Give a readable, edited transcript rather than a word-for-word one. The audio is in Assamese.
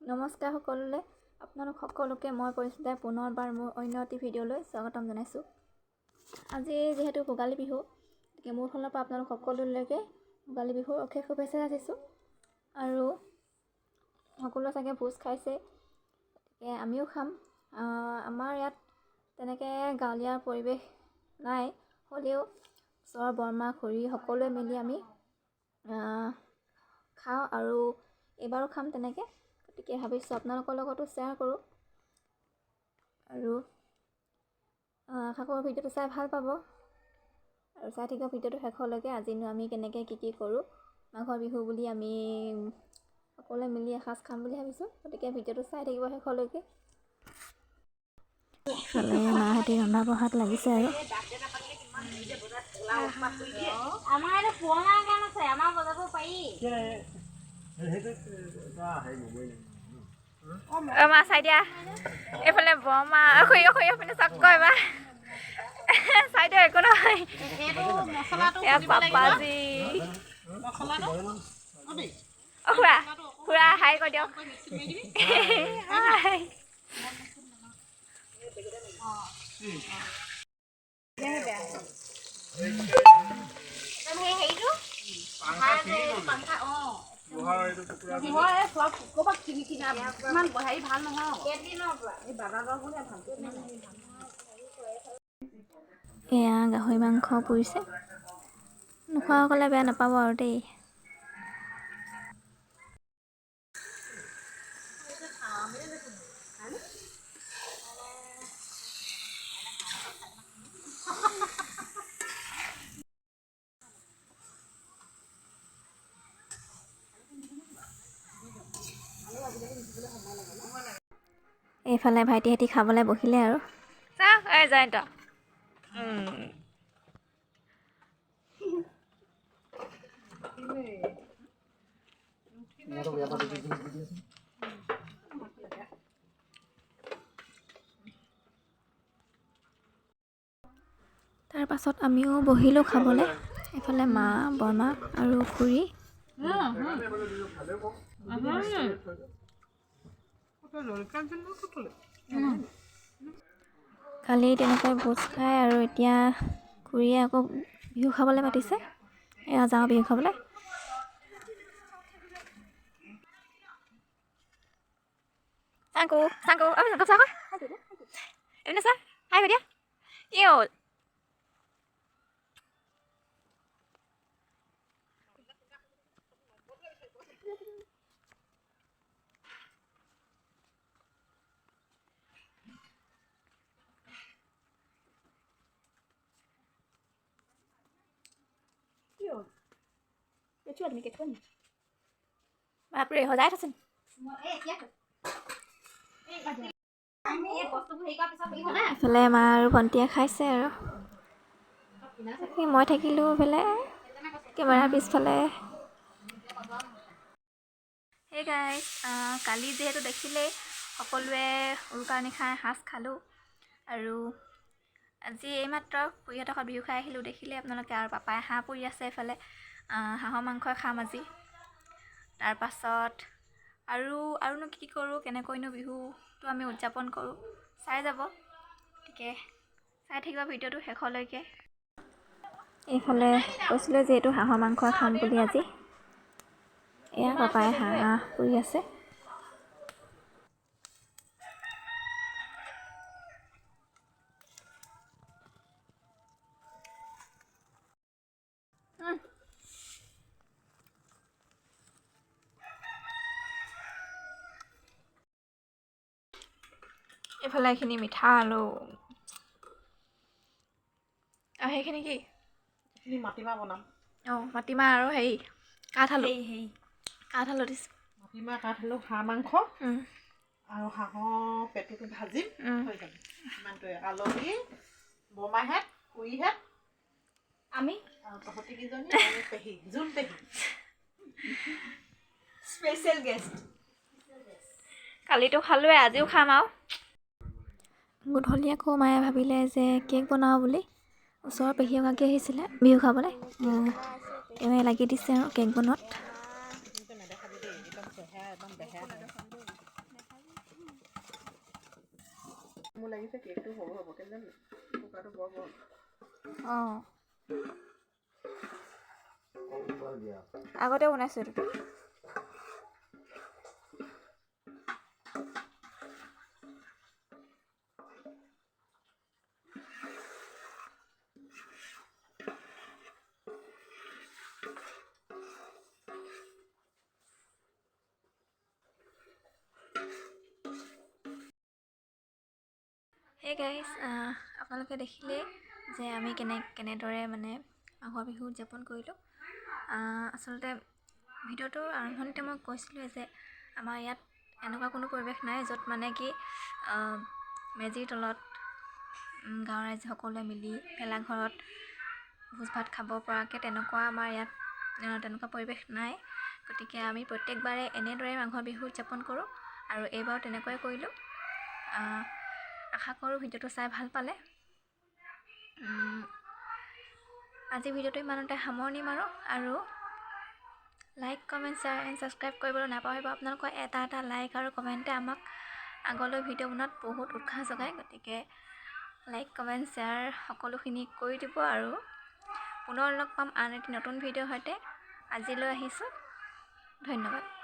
নমস্কাৰ সকলোলৈ আপোনালোক সকলোকে মই পৰিচিতাই পুনৰবাৰ মোৰ অন্য এটি ভিডিঅ'লৈ স্বাগতম জনাইছোঁ। আজি যেহেতু ভোগালী বিহু, গতিকে মোৰ ফালৰ পৰা আপোনালোক সকলোলৈকে ভোগালী বিহুৰ অশেষ শুভেচ্ছা যাচিছোঁ। আৰু সকলোৱে চাগে ভোজ খাইছে, গতিকে আমিও খাম। আমাৰ ইয়াত তেনেকৈ গাঁৱলীয়া পৰিৱেশ নাই, হ'লেও ওচৰৰ বৰমা খুৰী সকলোৱে মিলি আমি খাওঁ আৰু এইবাৰো খাম তেনেকৈ। গতিকে ভাবিছোঁ আপোনালোকৰ লগতো শ্বেয়াৰ কৰোঁ আৰু আশা কৰোঁ ভিডিঅ'টো চাই ভাল পাব আৰু চাই থাকিব ভিডিঅ'টো শেষলৈকে। আজিনো আমি কেনেকৈ কি কৰোঁ, মাঘৰ বিহু বুলি আমি সকলোৱে মিলি এসাঁজ খাম বুলি ভাবিছোঁ। গতিকে ভিডিঅ'টো চাই থাকিব শেষলৈকে। ইফালে মাহঁতে ৰন্ধা বঢ়াত লাগিছে আৰু আমাৰ এটা পুৰণা গান আছে, আমাৰ বজাব পাৰি। মা চাই দিয়া, এইফালে বৰমা পিনে চাক এবা চাই দিয়া, একো নহয়। পাপাজি খুৰা হাই কৈ দিয়ক। এয়া গাহৰি মাংস পুৰিছে, নোখোৱাসকলে বেয়া নাপাব আৰু দেই। এইফালে ভাইটিহঁতি খাবলৈ বহিলে আৰু জয়ন্ত তাৰ পাছত আমিও বহিলোঁ খাবলৈ। এইফালে মা, বৰমা আৰু খুৰী। কালি তেনেকৈ ভোজ খাই আৰু এতিয়া খুৰীয়ে আকৌ বিহু খাবলৈ মাতিছে। এয়া যাওঁ বিহু খাবলৈ। বাপৰে সজাই থৈছে। এইফালে মা আৰু ভণ্টিয়ে খাইছে আৰু মই থাকিলোঁ এইফালে কেমেৰাৰ পিছফালে। সেই গাইজ, কালি যিহেতু দেখিলেই সকলোৱে উৰুকাৰ নিশা এসাঁজ খালোঁ আৰু আজি এইমাত্ৰ খুৰীহঁতৰ ঘৰত বিহু খাই আহিলোঁ, দেখিলে আপোনালোকে। আৰু পাপাই হাঁহ পুৰি আছে, এইফালে হাঁহৰ মাংসই খাম আজি। তাৰপাছত আৰুনো কি কৰোঁ, কেনেকৈনো বিহুটো আমি উদযাপন কৰোঁ চাই যাব। গতিকে চাই থাকিব ভিডিঅ'টো শেষলৈকে। এইফালে কৈছিলোঁ যিহেতু হাঁহৰ মাংস খাম বুলি আজি। এয়া পাপাই হাঁহ পুৰি আছে। এইফালে এইখিনি মিঠা আলু আৰু সেইখিনি কি মাটিমাহ বনাম। মাটিমাহ আৰু হেৰি কাঠআলু দিছোঁ। মাটিমাহ, কাঠআলু, হাঁহ মাংস আৰু হাঁহৰ পেটুটো ভাজিম, হৈ যাব ইমানটোৱে। আলহী বৰমাহেঁত, খুৰীহেঁত, আমি আৰু তহঁতিকেইজনী আৰু পেহী, জোন পেহী স্পেচিয়েল গেষ্ট। কালিতো খালোৱে, আজিও খাম আৰু। গধূলি আকৌ মায়ে ভাবিলে যে কেক বনাওঁ বুলি। ওচৰৰ পেহী এগৰাকী আহিছিলে বিহু খাবলৈ, তেওঁৱে লাগি দিছে আৰু কেক বনোৱাত। মোৰ লাগিছে কেকটো সৰু হ'ব কেলে কুকাৰটো বৰ বৰ অঁ আগতে বনাইছোঁ এইটো Hey guys, আপোনালোকে দেখিলে যে আমি কেনেদৰে মানে মাঘৰ বিহু উদযাপন কৰিলোঁ আচলতে ভিডিঅ'টোৰ আৰম্ভণিতে মই কৈছিলোঁ যে আমাৰ ইয়াত এনেকুৱা কোনো পৰিৱেশ নাই য'ত মানে কি মেজিৰ তলত গাঁৱৰ ৰাইজ সকলোৱে মিলি ভেলাঘৰত ভোজ ভাত খাব পৰাকৈ তেনেকুৱা আমাৰ ইয়াত তেনেকুৱা পৰিৱেশ নাই গতিকে আমি প্ৰত্যেকবাৰে এনেদৰে মাঘৰ বিহু উদযাপন কৰোঁ আৰু এইবাৰো তেনেকুৱাই কৰিলোঁ আশা কৰোঁ ভিডিঅ'টো চাই ভাল পালে আজি ভিডিঅ'টো ইমানতে সামৰণি মাৰোঁ আৰু like comment share and subscribe কৰিবলৈ নাপাহৰিব আপোনালোকৰ এটা লাইক আৰু কমেণ্টে আমাক আগলৈ ভিডিঅ' বনোৱাত বহুত উৎসাহ যোগায় গতিকে লাইক কমেণ্ট শ্বেয়াৰ সকলোখিনি কৰি দিব আৰু পুনৰ লগ পাম আন এটি নতুন ভিডিঅ'ৰ সৈতে আজিলৈ আহিছোঁ ধন্যবাদ